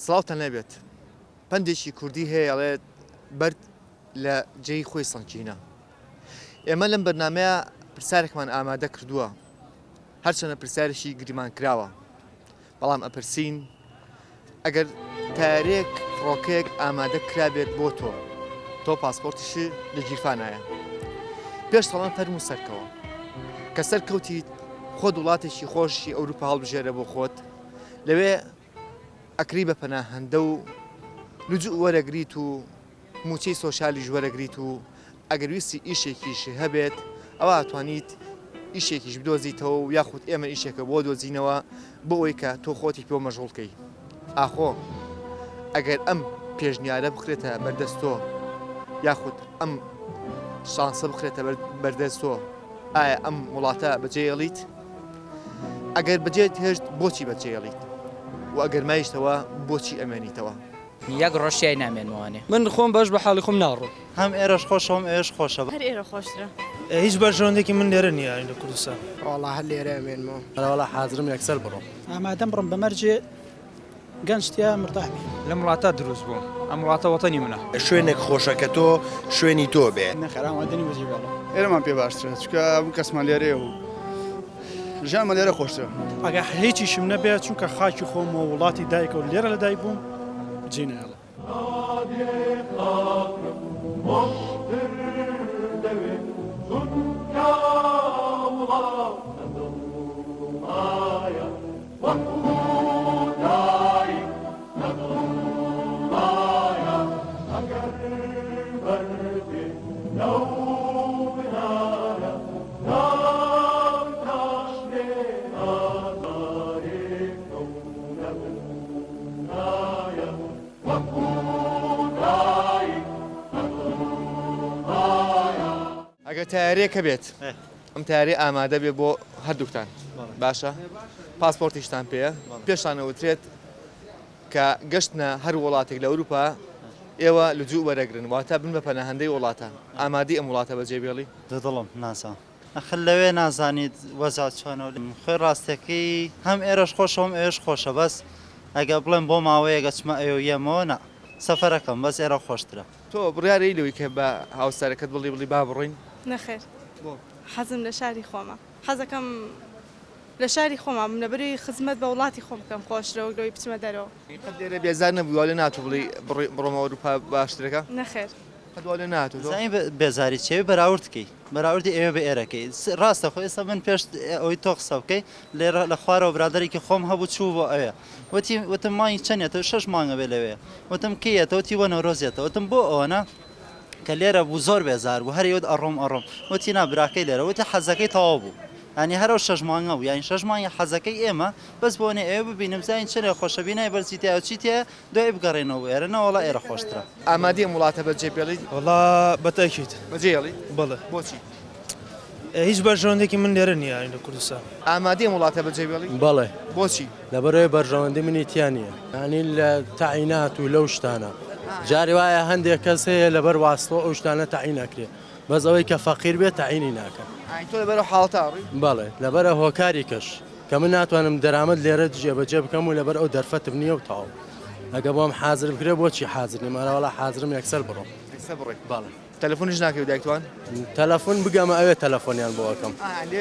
سڵاوتان لێبێت پندێکی کوردی هەیە ئەڵێت بەرد لە جێی خۆی سەنگینە. ئێمە لەم بەرنامەیە پرسیارێکمان ئامادە کردووە، هەرچەنە پرسیارێکی گریمان کراوە، بەڵام ئەپرسین ئەگەر تارێک فڕۆکەیەک ئامادە کرابێت بۆ تۆ پاسپۆرتیشی لە گیرفانایە، پێش ساڵان فەرموو سەرکەوە کە سەرکەوتی خۆت وڵاتێکی خۆشی ئەوروپا هەڵبژێرە بۆ خۆت، لەوێ ئەکری بە پەناهەندە و لوجوء وەرەگریت و موچەی سۆشیالیش وەرەگریت و ئەگەر ویستی ئیشێکیشی هەبێت ئەوە ئەتوانیت ئیشێکیش بدۆزیتەوە و یاخود ئێمە ئیشێکە بۆ دۆزینەوە بۆ ئەوەی کە تۆ خۆتی پێ مەژغوڵکەی. ئاخۆ ئەگەر ئەم پێشنیارە بخرێتە بەردەست تۆ یاخود ئەم شانسە بخرێتە بەردەست تۆ، ئایا ئەم وڵاتە بەجێهێڵیت؟ ئەگەر بەجێت هێشت بۆچی بەجێهێڵیت؟ و ئەگەر مایشتەوە بۆچی ئەمێنیتەوە؟ یەک ڕۆژیای نامێنمەوانێ من خۆم بەش بە حاڵی خۆم ناڕۆ هەم ئێرەش خۆشە هەم ئێش خۆشە هەر ئێرە خۆشترە. هیچ بەرژەوەندێکی من لێرە نییە لە کوردستان. وڵا هەر لێرە ئەمێنمەوە وڵا حازرم یەکسەر بڕۆم. ئامادەم بڕم بەمەرجێ گەنجتیا مرداحبی لەم وڵاتە دروست بووم، ئەم وڵاتە وەتەنی منە. شوێنێک خۆشەکە تۆ شوێنی تۆ بێت. نەخێرامادەنی وەزیرگاڵە ئێرەمان پێ باشترە چکە ئەم کەسمان لێرەیە و ژیانمە لێرە خۆشترە. ئەگە هیچیشم نەبێت چونکە خاکی خۆم و وڵاتی دایکە و لێرە لە دایک بووم بجینەیەڵە. ئەگەر تارێکە بێت ئەم تاری ئامادە بێ بۆ هەردووکتان باشە، پاسپۆرتیشتان پێە، پێشتانەوترێت کە گەشتنە هەر وڵاتێک لە ئەوروپا ئێوە لوجوء وەرەگرن، واتە بن بە پەناهەندەی وڵاتە. ئامادەی ئەم وڵاتە بەجێبێڵی؟ دڵم ناسا ئەخل لەوێ نازانیت وەزات چۆنەوە خۆی ڕاستەکەی هەم ئێرەش خۆشە هەم ئێش خۆشە، بەس ئەگە بڵێم بۆ ماوەیە گەچمە ئەوەیەمەوە نا سەفەرەکەم بەس ئێرە خۆشترە. تۆ بڕیارەی لەوەی کە بە هاوسەرەکەت بڵی با بڕۆین؟ نەخێر حەزم لە شاری خۆمە، حەزەکەم لە شاری خۆمە لەبەری خزمەت بە وڵاتی خۆم بکەم خۆشترە و لەوەی بچمە دەرەوە. لێرە بێزار نەبووە لێ ناتوو بڵی بڕۆمە ئەوروپا باشترەکە؟ نەخێر هەدووە لێ ناتوو زانی بێزاری چێوی بەراوردکەی بەراوردی ئێوە بە ئێرەکەی ڕاستە خۆ ئێستا من پێش ئەوی تۆ قسە بکەی لێرە لە خوارەوە برادێکی خۆم هەبوو چوو بۆ ئەوێ وتم مای چەندێتەوە 6 مانگە بێ لەوێ وتم کێیەتەوە تی وەنەڕۆزیێتەوە وتم بۆ ئەوەنە کە لێرە بوو زۆر بێزار بوو هەریوت ئەڕۆم وتی نابراکەی لێرە وتی حەزەکەی تەواو بوو، ینی هەرو 6 مانگە و یانی 6 مانگە حەزەکەی ئێمە بەس بۆنێ ئێوە ببینم زین چرە خۆشەبینای بەرزیتیا و چیتە دوای بگەڕێنەوە ئێرەنەوەڵە ئێرە خۆشترە. ئامادەی ئەم وڵاتە بەجێبێڵی؟ وڵا بەتەکیت بەجێڵی؟ بڵێ. بۆچی؟ هیچ بەرژەوەندێکی من لێرە نییە لە کوردستان. ئامادەی ئەم وڵاتە بەجێبێڵی؟ بەڵێ. بۆچی؟ لەبەرەوەی بەرژەوەندی منی تیانە، ینی لە تەعینات و لەو شتانە جاری وایە هەندێک کەس هەیە لەبەر واستەوە ئەو شتانە تەعین نەکرێ، بەس ئەوەی کە فەقیر بێت تەعینی ناکەن. تۆ لەبەرەوە حاڵتاڕی؟ بەڵێ لەبەرە هۆکاری کەش کە من ناتوانم دەرامەت لێرە جێبەجێ بکەم و لەبەر ئەو دەرفەتم نییە و تاو ئەگە بۆم حازر بکرێ بۆچی حازر نێمانەوەڵا حازرم یەکسەر بڕۆم. یەکسەر بڕێ؟ بەڵێ. تەلەفۆنیش ناکەوی دایکتوان؟ تەلەفۆن بگەمە ئەوێ تەلەفۆنیان بۆ ئەەکەم.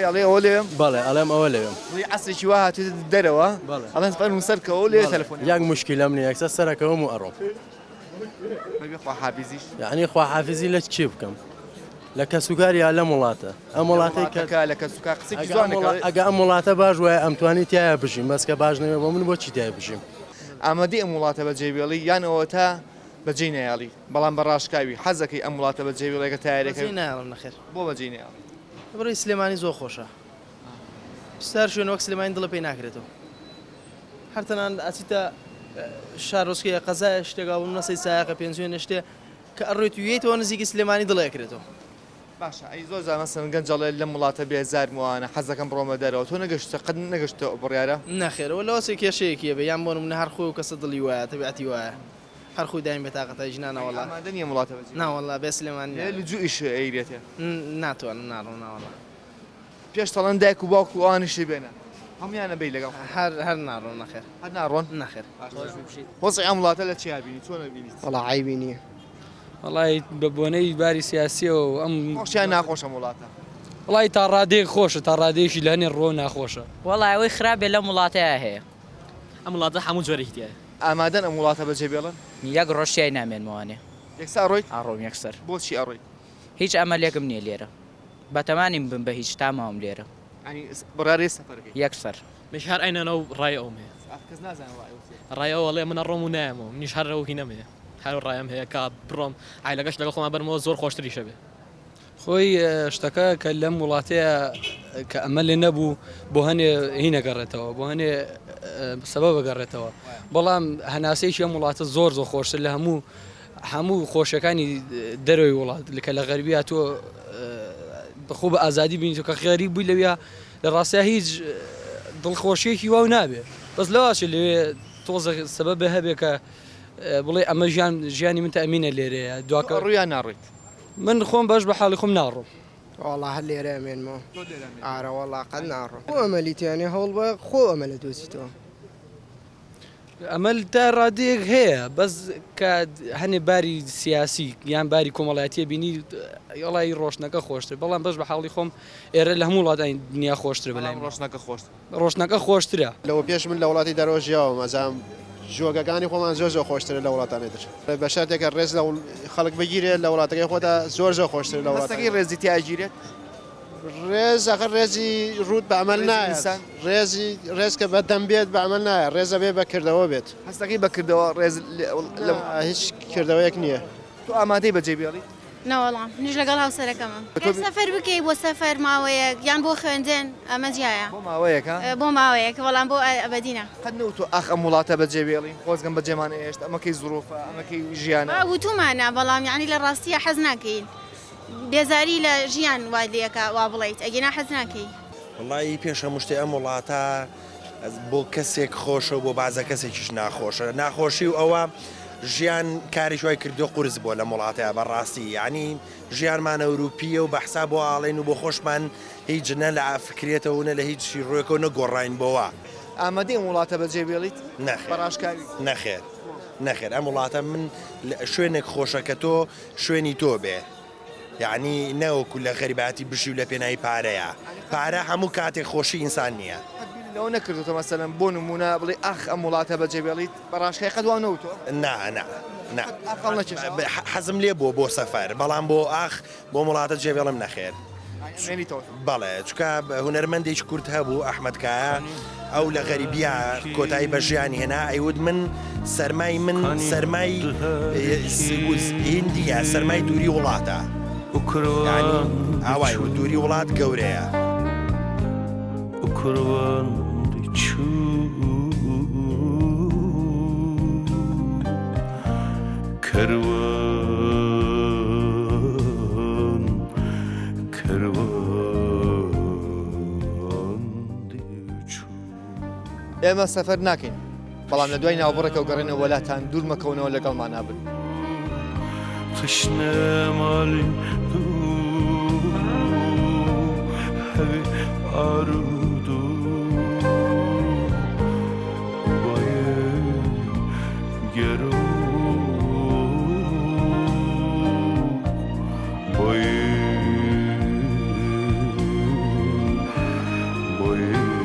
ئەڵێ ئەوە لێم؟ بەڵێ ئەڵێم ئەوە لێم. عەسرێکی وا هاتوێت دەرەوە؟ بەڵێ. ئەڵێن فەرموو سەرکەوە لێ تەلەفۆنی. یەک موشکیلەم نییە یەکسەر سەرەکەوم و ئەڕۆم. خواحافیزیش؟ یعنی خواحافیزی لە چی بکەم؟ لە کەسوکار یا لەم وڵاتە ئەم وڵاتی لە کەسوکار قسێکی جوانەکە ئەگە ئەم وڵاتە باش وایە ئەمتوانی تایە بژیم بەس کە باش نەوێ بۆ من بۆچی تایە بژیم؟ ئامادەی ئەم وڵاتە بەجێبێڵی یان ئەوە تا بەجێ نەیاڵی بەڵام بەڕاشکاوی حەزەکەی ئەم وڵاتە بەجێبێڵێکە تایارەکە نایڵم نەخێر. بۆ بەجێ نەیاڵ؟ بڕی سلێمانی زۆر خۆشە، ستار شوێن وەک سلێمانی دڵە پێی ناکرێتەوە، هەرتەنان ئاچیتە شارۆچکەیە قەزایە شتێکا بوو نەسەی سایەقە پێنجێنە شتێ کە ئەڕێت وێتەوە نزیکی سلێمانی دڵەکرێتەوە. باشە ئەی زۆر زانمەسن گەنجەڵێ لەم وڵاتە بێزار وانە حەزەکەم بڕۆمە دەرەوە تۆ نەگەشتە قەت نەگەشتە بڕیارە؟ نەخێرەوە لەوەسێ کێشەیەکیە بە یان بۆ منە هەر خۆی و کەسە دڵی وایە تەبیعەتی وایە هەر خۆی دایم بێتاقەتە ژنانەوەڵا ئامادە نییە وڵاتە بەجێ؟ ناوەڵا بێ سلێمانی لوجوئیش ئەیرێتێ؟ ناتوانم ناڕۆ ناوەڵا. پێش تەڵەن دایک و باوکو ئەوانیشی بێنە هەمویانە بی لەگەڵ هەر ناڕۆ نەخێر هەر ناڕۆن نەخێر وەزعی ئەم وڵاتە لە چیا بینی چۆنە بینیت وەڵا عیبی نییە وڵی بە بۆنەی باری سیاسیەوە ئەم خۆشیان ناخۆشە وڵاتە وڵی تا ڕادەیەک خۆشە تا ڕادێکی لە هەنێ ڕۆ ناخۆشە وەڵای ئەوەی خراپێ لەم وڵاتەیە هەیە ئەم وڵاتە هەموو جۆرەیتیە ئامادەن ئەم وڵاتە بەجێ بێڵن یەک ڕۆژیای نامێنمەوانێ یەکسا ڕۆیت ئاڕۆم یەکسەر بۆچی ئەڕۆیت هیچ ئەمەلێکم نییە لێرە بەتەمانیم بم بە هیچ تاماوم لێرە ینی بڕارێ سەفەرەکەی یەکسەر مش هەر ئەینەوە ڕای ئەوم هەیە کەس نازانێت ڕایەوە ڕایەوەڵێ منە ڕۆم و نایەمەوە منیش هەرەوە هی نەمێ هەر ڕایم هەیە کا بڕۆم ئایلەکەش لەگەڵ خۆمان بەرمەوە زۆر خۆشتری شەبێ خۆی شتەکە کە لەم وڵاتەیە کە ئەمە لێ نەبوو بۆ هەنێ هی نەگەڕێتەوە بۆ هەنێ سەبە بەگەڕێتەوە بەڵام هەناسەیەکی ئەم وڵاتە زۆر خۆشتر لە هەموو خۆشیەکانی دەروی وڵات کە لە غەربی تۆ بەخۆ بە ئازادی بینیت کە خێری بووی لەویا لە ڕاستە هیچ دڵخۆشیەکی واو نابێ بەس لەواشە لەوێ تۆزە سەبەبێ هەبێ کە بڵێ ئەمە ژیانی من تەمینە لێرەیە دوکە ڕویان ناڕێت من خۆم بەش بە حاڵی خۆم ناڕۆم وڵا هەر لێرە ئەمێنمەوە ئارە وەڵا قەت ناڕۆ خۆ ئەمەلیتیانێ هەوڵ بە خۆ ئەمە لە دۆزیتەوە ئەمە تا ڕادەیەک هەیە بەس کە هەنێ باری سیاسی یان باری کۆمەڵایەتیە بینی یڵی ڕۆشنەکە خۆشتر بەڵام بەش بە حاڵی خۆم ئێرە لە هەموو وڵاتانی دنیا خۆشتر بەلای ڕۆشنەکە خۆشت ڕۆشنەکە خۆشترە لەوە پێش من لە وڵاتی دەرەوە ژیاوە مەزام ژۆگەکانی خۆمان زۆر خۆشترە لە وڵاتانی تر بە شەرتێکە ڕێز لە خەڵک بگیرێت لە وڵاتەکەی خۆدا زۆر خۆشتر لە وڵاتەکەی ڕێزی تیاگیرێت ڕێز ئەخە ڕێزی ڕوود بە ئەمەل نایە ڕێز کە بە دەمبێت بە ئەمەل نایە ڕێزە بێ بەکردەوە بێت هەستەکەی بەکردەوە ڕێز هیچ کردەوەیەک نییە تو ئامادەی بەجێ بێڵی نەوەڵام نیش لەگەڵ هاوسەرەکەمە سەفەر بکەی بۆ سەفەر ماوەیەک یان بۆ خوێندن ئەمە جیایە بۆ ماوەیەکە بۆ ماوەیەک وەڵام بۆ ئەبەدینە قەت نەوتۆ ئاخ ئەم وڵاتە بەجێ بێڵی خۆزگەم بەجێمان هێشت ئەمەکەی زروفە ئەمەکەی ژیانە وتومانە بەڵام یعنی لە ڕاستیە حەز ناکەین بێزاری لە ژیان وای لەکە وا بڵیت ئەگەنا حەز ناکەی وڵی پێش هەموو شتێ ئەم وڵاتە بۆ کەسێک خۆشە و بۆ بازە کەسێکیش ناخۆشە ناخۆشی و ئەوە ژیان کاری شوای کردو قورس بۆ لە وڵاتەیە بەڕاستی ینی ژیانمان ئەوروپیە و بەحسا بۆ ئاڵین و بۆ خۆشمان هیچ نە لە ئافکرێتەوەە لە هیچی ڕوێکەوە نەگۆڕین بۆەوە ئامادەی ئەم وڵاتە بەجێ بێڵیت بەڕاشکاری نەخێر ئەم وڵاتە من شوێنێک خۆشە کە تۆ شوێنی تۆ بێ یعنی نەوەکو لە غەریباتی بشی و لە پێناوی پارەیە پارە هەموو کاتێک خۆشی ئینسان نییە لەوە نەکردوتە مەسەلەن بۆ نمونە بڵێ ئاخ ئەم وڵاتە بەجێ بێڵیت بەڕاشکای قەت وان نەوتۆ حەزم لێ بۆ سەفەر بەڵام بۆ ئاخ بۆ وڵاتە جێبێڵم نەخێر بەڵێ چکە هونەرمەندێک کورت هەبوو ئەحمەدکایە ئەو لە غەریبیە کۆتایی بە ژیانی هێنا ئەیود من سەرمای هندیە سەرمای دووری وڵاتە ئاوای و دووری وڵات گەورەیە ئێمە سەفەر ناکەین بەڵام لە دوای ناوبڕێکە و گەڕێنە وەلاتان دوور مەکەونەوە لەگەڵمان نابن Boy